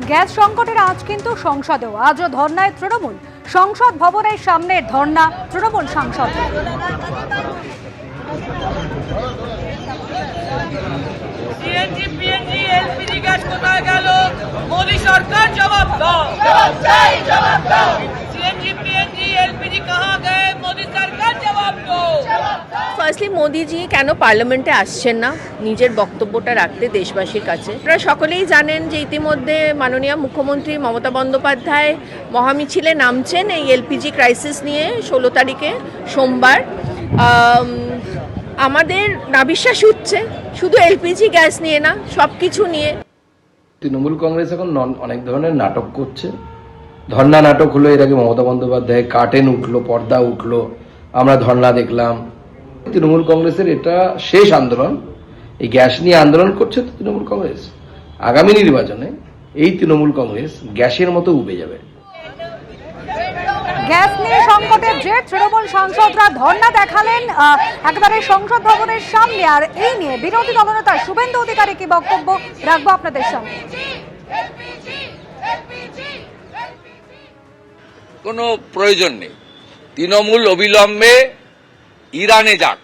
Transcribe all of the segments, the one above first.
Gas সংকটের আজ কিন্তু সংসদেও আজও ধর্নায় তৃণমূল। সংসদ ভবনের সামনে ধর্না তৃণমূল সাংসদ। सीएनजी पीएनजी एलपीजी गैस কোথায় গেল? মোদি সরকার জবাব দাও। सीएनजी पीएनजी एलपीजी कहां गए? मोदी सरकार जवाब दो। ফার্স্টলি মোদিজি কেন পার্লামেন্টে আসছেন না নিজের বক্তব্যটা রাখতে দেশবাসীর কাছে? আপনারা সকলেই জানেন যে ইতিমধ্যে মাননীয় মুখ্যমন্ত্রী মমতা বন্দ্যোপাধ্যায় মহামিছিলে নামছেন এই এলপিজি ক্রাইসিস নিয়ে 16 তারিখে সোমবার। আমাদের নাবিশ্বাস উঠছে শুধু এলপিজি গ্যাস নিয়ে না, সব কিছু নিয়ে। তৃণমূল কংগ্রেস এখন অনেক ধরনের নাটক করছে। ধর্ণা নাটক হলো, এর আগে মমতা বন্দ্যোপাধ্যায় কার্টেন উঠলো, পর্দা উঠলো, আমরা ধর্ণা দেখলাম। তৃণমূল কংগ্রেসের এটা শেষ আন্দোলন। এই গ্যাস নিয়ে আন্দোলন করছে তো তৃণমূল কংগ্রেস। আগামী নির্বাচনে এই তৃণমূল কংগ্রেস গ্যাসের মতো উবে যাবে। গ্যাস নিয়ে সংকটের যে তৃণমূল সাংসদরা ধর্ণা দেখালেন একেবারে সংসদ ভবনের সামনে, আর এই নিয়ে বিরোধী দলনেতা শুভেন্দু অধিকারী কি বক্তব্য রাখবো আপনাদের সামনে। কোনো প্রয়োজন নেই। তৃণমূল অবিলম্বে ইরানে যাক,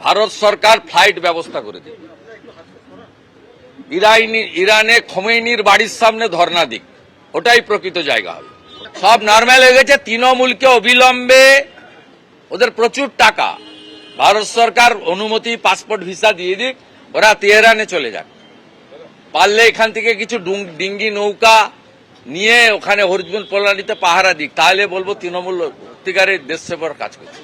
ভারত সরকার ফ্লাইট ব্যবস্থা করে দেবে। ইরানে খোমেনির বাড়ির সামনে ধর্ণা দিক, ওটাই প্রকৃত জায়গা হবে। সব নর্মাল হয়ে গেছে। তৃণমূলকে অবিলম্বে, ওদের প্রচুর টাকা, ভারত সরকার অনুমতি পাসপোর্ট ভিসা দিয়ে দিক, ওরা তেহরানে চলে যাক। পারলে এখান থেকে কিছু ডিঙ্গি নৌকা নিয়ে ওখানে হরিজবন পল্লানিতে পাহারা দিক, তাহলে বলবো তৃণমূল সত্যিকারের দেশ সেবার কাজ করছে।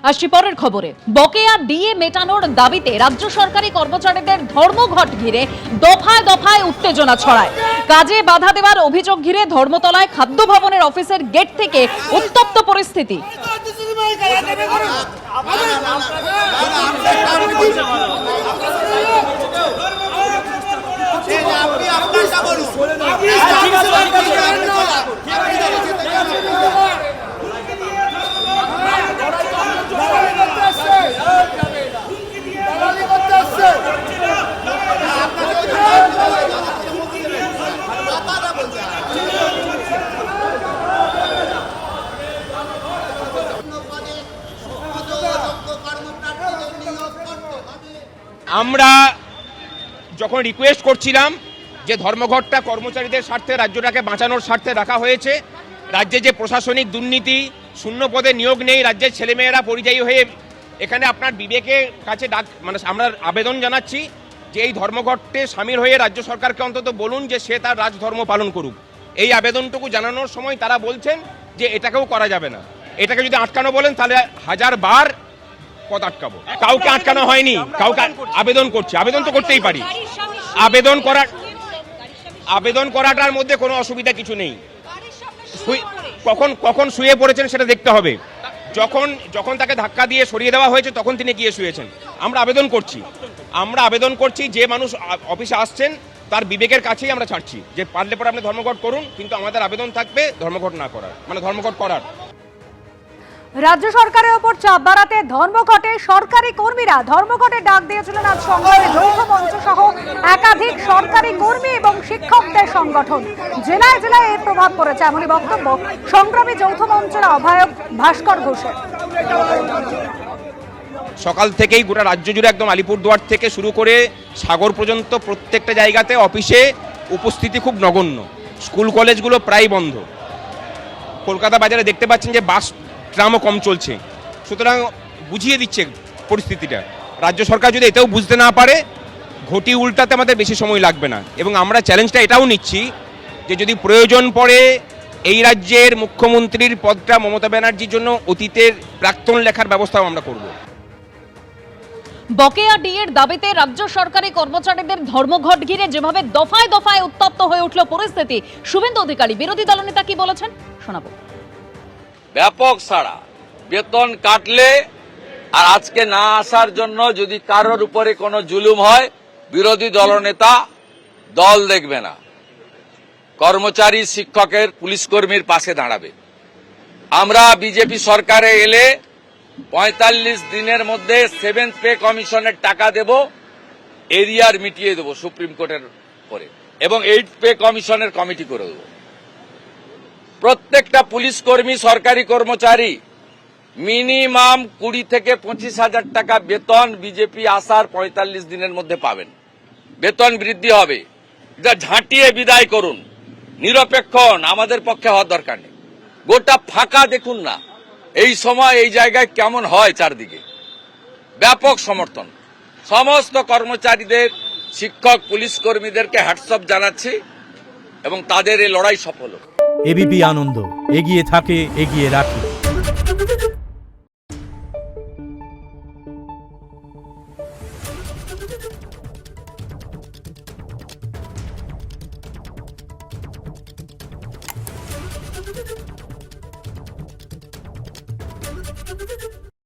আসছি পরের খবরে। বকেয়া ডিএ মেটানোর দাবিতে রাজ্য সরকারি কর্মচারীদের ধর্মঘট ঘিরে দফায় দফায় উত্তেজনা ছড়ায়। কাজে বাধা দেওয়ার অভিযোগ ঘিরে ধর্মতলায় খাদ্য ভবনের অফিসের গেট থেকে উত্তপ্ত পরিস্থিতি। আমরা যখন রিকোয়েস্ট করছিলাম যে ধর্মঘটটা কর্মচারীদের স্বার্থে, রাজ্যটাকে বাঁচানোর স্বার্থে রাখা হয়েছে, রাজ্যে যে প্রশাসনিক দুর্নীতি, শূন্য পদে নিয়োগ নেই, রাজ্যের ছেলেমেয়েরা পরিযায়ী হয়ে এখানে আপনার বিবেকের কাছে আমরা আবেদন জানাচ্ছি যে এই ধর্মঘটে সামিল হয়ে রাজ্য সরকারকে অন্তত বলুন যে সে তার রাজধর্ম পালন করুক। এই আবেদনটুকু জানানোর সময় তারা বলছেন যে এটাকেও করা যাবে না। এটাকে যদি আটকানো বলেন তাহলে 1000 বার পথ আটকাবো। কাউকে আটকানো হয়নি, কাউকে আবেদন করছি, আবেদন তো করতেই পারি। আবেদন করাটার মধ্যে কোনো অসুবিধা কিছু নেই। কখন শুয়ে পড়েছেন সেটা দেখতে হবে। যখন তাকে ধাক্কা দিয়ে সরিয়ে দেওয়া হয়েছে তখন তিনি গিয়ে শুয়েছেন। আমরা আবেদন করছি যে মানুষ অফিসে আসছেন তার বিবেকের কাছেই আমরা ছাড়ছি যে পারলে পরে আপনি ধর্মঘট করুন, কিন্তু আমাদের আবেদন থাকবে ধর্মঘট না করার, ধর্মঘট করার। রাজ্য সরকারের ওপর চাপ বাড়াতে ধর্মঘটে সরকারি কর্মীরা ধর্মঘটে ডাক দিয়েছিলেন আজ সংগ্রামী যৌথ মঞ্চ সহ একাধিক সরকারি কর্মী এবং শিক্ষকদের সংগঠন। জেলায় জেলায় এর প্রভাব পড়েছে, এমনই বক্তব্য সংগ্রামী যৌথ মঞ্চের আহ্বায়ক ভাস্কর ঘোষের। সকাল থেকেই গোটা রাজ্য জুড়ে একদম আলিপুরদুয়ার থেকে শুরু করে সাগর পর্যন্ত প্রত্যেকটা জায়গাতে অফিসে উপস্থিতি খুব নগণ্য। স্কুল কলেজগুলো প্রায় বন্ধ। কলকাতা বাজারে দেখতে পাচ্ছেন যে বাস ট্রামও কম চলছে। সুতরাং বুঝিয়ে দিচ্ছে পরিস্থিতিটা। রাজ্য সরকার যদি এটাও বুঝতে না পারে, ঘটি উল্টাতে আমাদের বেশি সময় লাগবে না। এবং আমরা চ্যালেঞ্জটা এটাও নিচ্ছি যে যদি প্রয়োজন পড়ে এই রাজ্যের মুখ্যমন্ত্রীর পদটা মমতা ব্যানার্জির জন্য অতীতের প্রাক্তন লেখার ব্যবস্থাও আমরা করব। বকেয়া ডিএর দাবিতে রাজ্য সরকারি কর্মচারীদের ধর্মঘট ঘিরে যেভাবে দফায় দফায় উত্তপ্ত হয়ে উঠল পরিস্থিতি, শুভেন্দু অধিকারী বিরোধী দলনেতা কি বলেছেন শোনাবো। ব্যাপক সাড়া, বেতন কাটলে আর আজকে না আসার জন্য যদি কারোর উপরে কোনো জুলুম হয়, বিরোধী দলনেতা দল দেখবে না, কর্মচারী, শিক্ষকের, পুলিশ কর্মীর পাশে দাঁড়াবে। আমরা বিজেপি সরকারে এলে 45 দিনের মধ্যে 7th পে কমিশনের টাকা দেব, এরিয়ার মিটিয়ে দেব সুপ্রিম কোর্টের পরে। এবং 8 পে কমিশনের কমিটি করে দেব। প্রত্যেকটা পুলিশ কর্মী, সরকারি কর্মচারী মিনিমাম 20 থেকে 25,000 টাকা বেতন বিজেপি আসার 45 দিনের মধ্যে পাবেন। বেতন বৃদ্ধি হবে। যা ঝাঁটিয়ে বিদায় করুন, নিরপেক্ষ হন, আমাদের পক্ষে হওয়ার দরকার নেই। গোটা ফাঁকা দেখুন না, এই সময় এই জায়গায় কেমন হয়, চারদিকে ব্যাপক সমর্থন। সমস্ত কর্মচারীদের, শিক্ষক, পুলিশ কর্মীদেরকে হ্যাটসঅপ জানাচ্ছি এবং তাদের এই লড়াই সফল হোক। এবিপি আনন্দ, এগিয়ে থাকে, এগিয়ে রাখে।